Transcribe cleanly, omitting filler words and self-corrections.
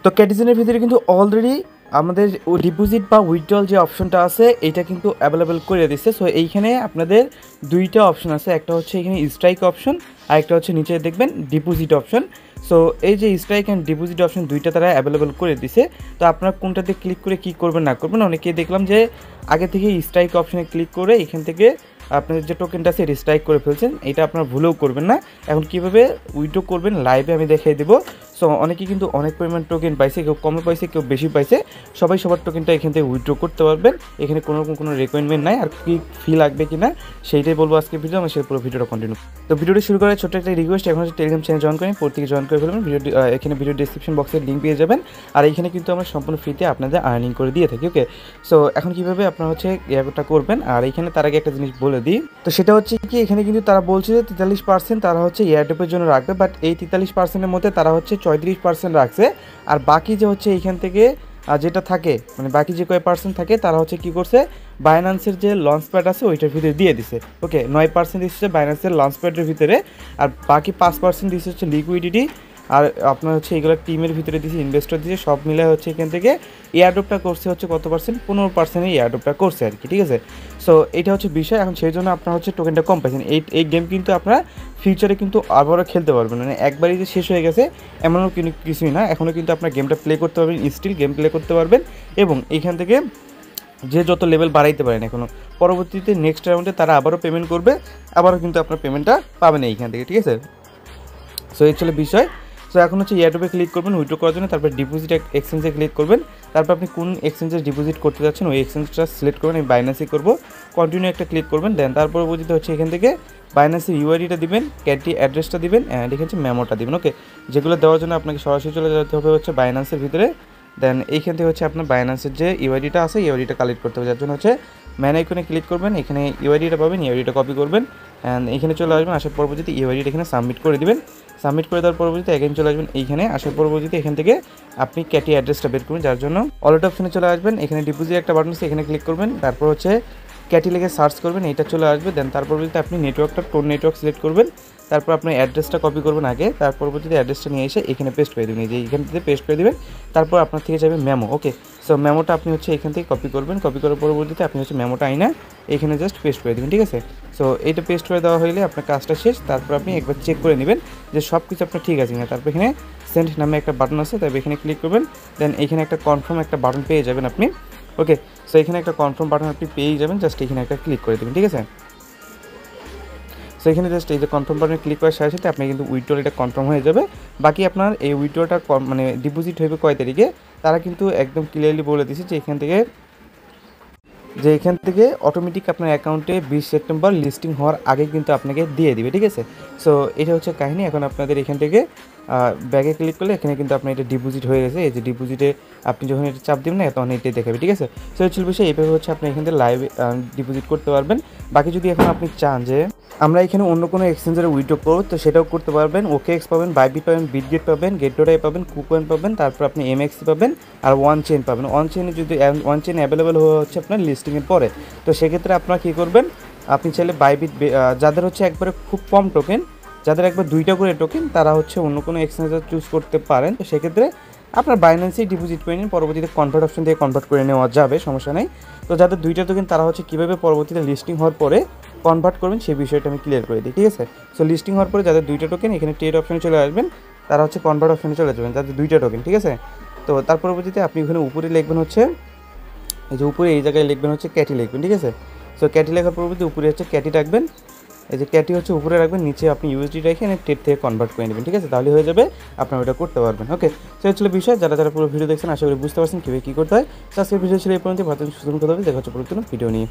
তো ক্যাটিজেনের ভিতরে কিন্তু অলরেডি আমাদের ডিপোজিট বা উইথড্রল যে অপশনটা আছে এটা কিন্তু অ্যাভেলেবেল করে দিচ্ছে। সো এইখানে আপনাদের দুইটা অপশন আছে, একটা হচ্ছে এখানে স্ট্রাইক অপশন আর একটা হচ্ছে নিচে দেখবেন ডিপোজিট অপশন। সো এই যে স্ট্রাইক অ্যান্ড ডিপোজিট অপশন দুইটা তারা অ্যাভেলেবেল করে দিছে। তো আপনারা কোনটাতে ক্লিক করে কী করবেন না করবেন, অনেকেই দেখলাম যে আগে থেকে স্ট্রাইক অপশনে ক্লিক করে এখান থেকে আপনাদের যে টোকেনটা আছে এটা স্ট্রাইক করে ফেলছেন, এটা আপনারা ভুলেও করবেন না। এখন কীভাবে উইথড্র করবেন লাইভে আমি দেখিয়ে দেবো। সো অনেকে কিন্তু অনেক পরিমাণ টোকেন পাইছে, কেউ কমে পাইছে কেউ বেশি পাইছে, সবাই সবার টোকেনটা এখান থেকে উইথড্র করতে পারবেন। এখানে কোনো রিকোয়ারমেন্ট নাই, আর কি ফি লাগবে কিনা সেইটাই বলবো আজকে ভিডিও। আমি সেই পুরো ভিডিওটা কন্টিনিউ। তো ভিডিওটি শুরু করার ছোট্ট একটা রিকোয়েস্ট, এখন হচ্ছে টেলিগ্রাম চ্যানেল জয়েন করেন, প্রত্যেকে জয়েন করে ফেলবেন। এখানে ভিডিও ডিসক্রিপশন বক্সের লিঙ্ক পেয়ে যাবেন। আর এখানে কিন্তু আমরা সম্পূর্ণ ফ্রিতে আপনাদের আর্নিং করে দিয়ে থাকি। ওকে, সো এখন কীভাবে আপনারা হচ্ছে ইয়াটা করবেন, আর এখানে তার আগে একটা জিনিস বলে দিই। তো সেটা হচ্ছে কি, এখানে কিন্তু তারা বলছে যে 43% তারা হচ্ছে এয়ারড্রপের জন্য রাখবে, বাট এই 43%-এর মধ্যে তারা হচ্ছে 34% রাখছে। আর বাকি যে হচ্ছে এইখান থেকে যেটা থাকে, মানে বাকি যে কয় পার্সেন্ট থাকে তারা হচ্ছে কী করছে, বাইন্যান্সের যে লঞ্চ প্যাড আছে ওইটার ভিতরে দিয়ে দিছে। ওকে, 9% দিচ্ছে বাইন্যান্সের লঞ্চ প্যাডের ভিতরে, আর বাকি 5% দিচ্ছে হচ্ছে লিকুইডিটি, আর আপনার হচ্ছে এগুলো টিমের ভিতরে দিয়েছে, ইনভেস্টর দিয়েছে, সব মিলে হচ্ছে এখান থেকে এয়ারড্রপটা করছে হচ্ছে কত পার্সেন্ট, 15% এয়ারড্রপটা করছে আর কি। ঠিক আছে, সো এইটা হচ্ছে বিষয়। এখন সেই জন্য আপনার হচ্ছে টোকেনটা কম পাইছেন। এই গেম কিন্তু আপনারা ফিউচারে কিন্তু আবারও খেলতে পারবেন, মানে একবারই যে শেষ হয়ে গেছে এমনও কিছুই না, এখনও কিন্তু আপনার গেমটা প্লে করতে পারবেন, স্টিল গেম প্লে করতে পারবেন। এবং এইখান থেকে যে যত লেভেল বাড়াইতে পারেন এখনও, পরবর্তীতে নেক্সট রাউন্ডে তারা আবারও পেমেন্ট করবে, আবারও কিন্তু আপনার পেমেন্টটা পাবেন এইখান থেকে। ঠিক আছে, সো এই চলে বিষয়। সো এখন হচ্ছে এয়ারড্রপে ক্লিক করবেন উইথড্র করার জন্য, তারপর ডিপোজিট এক্সচেঞ্জে ক্লিক করবেন, তারপর আপনি কোন এক্সচেঞ্জে ডিপোজিট করতে যাচ্ছেন ওই এক্সচেঞ্জটা সিলেক্ট করবেন। আমি বাইন্যান্সে করবো, কন্টিনিউ একটা ক্লিক করবেন। দেন তারপর বুঝতে হচ্ছে এখান থেকে বাইন্যান্সের ইউআইডিটা দিবেন, ক্যাটি অ্যাড্রেসটা দিবেন, অ্যান্ড এখানে হচ্ছে মেমোটা দিবেন। ওকে, যেগুলো দেওয়ার জন্য আপনাকে সরাসরি চলে যেতে হবে হচ্ছে বাইন্যান্সের ভিতরে। দেন এইখান থেকে হচ্ছে আপনার বাইন্যান্সের যে ইউআইডিটা আছে ইউআইডিটা কালেক্ট করতে হবে, যার জন্য হচ্ছে ম্যান আইকনে ক্লিক করবেন, এখানে ইউআইডিটা পাবেন, ইউআইডিটা কপি করবেন, অ্যান্ড এখানে চলে আসবেন। আসার পরবর্তীতে ইউআইডিটা এখানে সাবমিট করে দিবেন। সাবমিট করে দেওয়ার পরবর্তীতে এখানে চলে আসবেন, এইখানে আসার পরবর্তীতে এখান থেকে আপনি ক্যাটি অ্যাড্রেসটা বের করবেন, যার জন্য ওয়ালেট অপশনে চলে আসবেন। এখানে ডিপোজিট একটা বাটন আছে, এখানে ক্লিক করবেন, তারপর হচ্ছে ক্যাটি লিখে সার্চ করবেন, এইটা চলে আসবে। দেন তার পরবর্তীতে আপনি নেটওয়ার্কটা টোন নেটওয়ার্ক সিলেক্ট করবেন, তারপর আপনার অ্যাড্রেসটা কপি করবেন আগে, তার পরবর্তীতে অ্যাড্রেসটা নিয়ে এসে এখানে পেস্ট করে দেবেন, এই যে এখান থেকে পেস্ট করে দেবেন। তারপর আপনার থেকে যাবে মেমো। ওকে, সো মেমোটা আপনি হচ্ছে এখান থেকে কপি করবেন, কপি করার পরবর্তীতে আপনি হচ্ছে মেমোটা আইনা এখানে জাস্ট পেস্ট করে দেবেন। ঠিক আছে, সো এইটা পেস্ট করে দেওয়া হলে আপনার কাজটা শেষ। তারপর আপনি একবার চেক করে নেবেন যে সব কিছু আপনার ঠিক আছে কিনা। তারপর এখানে সেন্ড নামে একটা বাটন আছে, তারপর এখানে ক্লিক করবেন। দেন এখানে একটা কনফার্ম একটা বাটন পেয়ে যাবেন আপনি। ওকে, সো এখানে একটা কনফার্ম বাটন আপনি পেয়েই যাবেন, জাস্ট এখানে একটা ক্লিক করে দেবেন। ঠিক আছে, সো এখানে জাস্ট এই যে কনফার্ম বাটনে ক্লিক করার সাথে সাথে আপনি কিন্তু উইথড্রল এটা কনফার্ম হয়ে যাবে। বাকি আপনার এই উইথড্রটা মানে ডিপোজিট হইবে কয় তারিখে তারা কিন্তু একদম ক্লিয়ারলি বলে দিয়েছে যে এখান থেকে অটোমেটিক আপনার অ্যাকাউন্টে 20 সেপ্টেম্বর লিস্টিং হওয়ার আগে কিন্তু আপনাকে দিয়ে দিবে। ঠিক আছে, সো এটা হচ্ছে কাহিনী। এখন আপনাদের এখান থেকে ব্যাগে ক্লিক করলে এখানে কিন্তু আপনার এটা ডিপোজিট হয়ে গেছে। এই যে ডিপোজিটে আপনি যখন এটা চাপ দেবেন না তখন এটাই দেখাবে। ঠিক আছে, সো হচ্ছে বিষয়, এইভাবে হচ্ছে আপনি এখান থেকে লাইভ ডিপোজিট করতে পারবেন। বাকি যদি এখন আপনি চান যে আমরা এখানে অন্য কোনো এক্সচেঞ্জের উইথড্র করবো, তো সেটাও করতে পারবেন। ওকেএক্স পাবেন, বাইবিট পাবেন, বিটগেট পাবেন, গেটডোডাই পাবেন, কুকয়েন পাবেন, তারপর আপনি এমএক্সি পাবেন, আর ওয়ান চেইন পাবেন। ওয়ান চেইনে যদি ওয়ান চেইন অ্যাভেলেবেল হওয়া হচ্ছে আপনার লিস্টিংয়ের পরে, তো সেক্ষেত্রে আপনারা কী করবেন, আপনি চাইলে বাইবিট যাদের হচ্ছে একবারে খুব কম টোকেন, যাদের একবার 2টা করে টোকেন, তারা হচ্ছে অন্য কোনো এক্সচেঞ্জার চুজ করতে পারেন। তো সেক্ষেত্রে আপনার বাইন্যান্সেই ডিপোজিট করে নিন, পরবর্তীতে কনভার্ট অপশন দিয়ে কনভার্ট করে নেওয়া যাবে, সমস্যা নেই। তো যাদের 2টা টোকেন তারা হচ্ছে কীভাবে পরবর্তীতে লিস্টিং হওয়ার পরে কনভার্ট করবেন সেই বিষয়টা আমি ক্লিয়ার করে দিই। ঠিক আছে, সো লিস্টিং হওয়ার পরে যাদের 2টা টোকেন এখানে ট্রেড অপশনে চলে আসবেন, তারা হচ্ছে কনভার্ট অপশনে চলে যাবেন যাদের 2টা টোকেন। ঠিক আছে, তো তার পরবর্তীতে আপনি ওখানে উপরে লিখবেন হচ্ছে এই যে উপরে এই জায়গায় লিখবেন হচ্ছে ক্যাটি লিখবেন। ঠিক আছে, সো ক্যাটি লেখার পরবর্তীতে উপরে হচ্ছে ক্যাটি রাখবেন, এই যে ক্যাটি হচ্ছে উপরে রাখবেন, নিচে আপনি ইউএসডি রেখে ট্রেড থেকে কনভার্ট করে নেবেন। ঠিক আছে, তাহলে হয়ে যাবে, আপনারা ওটা করতে পারবেন। ওকে, সো হচ্ছে বিষয়। যারা পুরো ভিডিও দেখছেন আশা করি বুঝতে পারছেন কীভাবে কী করতে হয়। সো আজকের ভিডিও ছিল এই পর্যন্ত, ভালো সুন্দর কথা হবে, দেখা হচ্ছে পরবর্তী ভিডিও নিয়ে।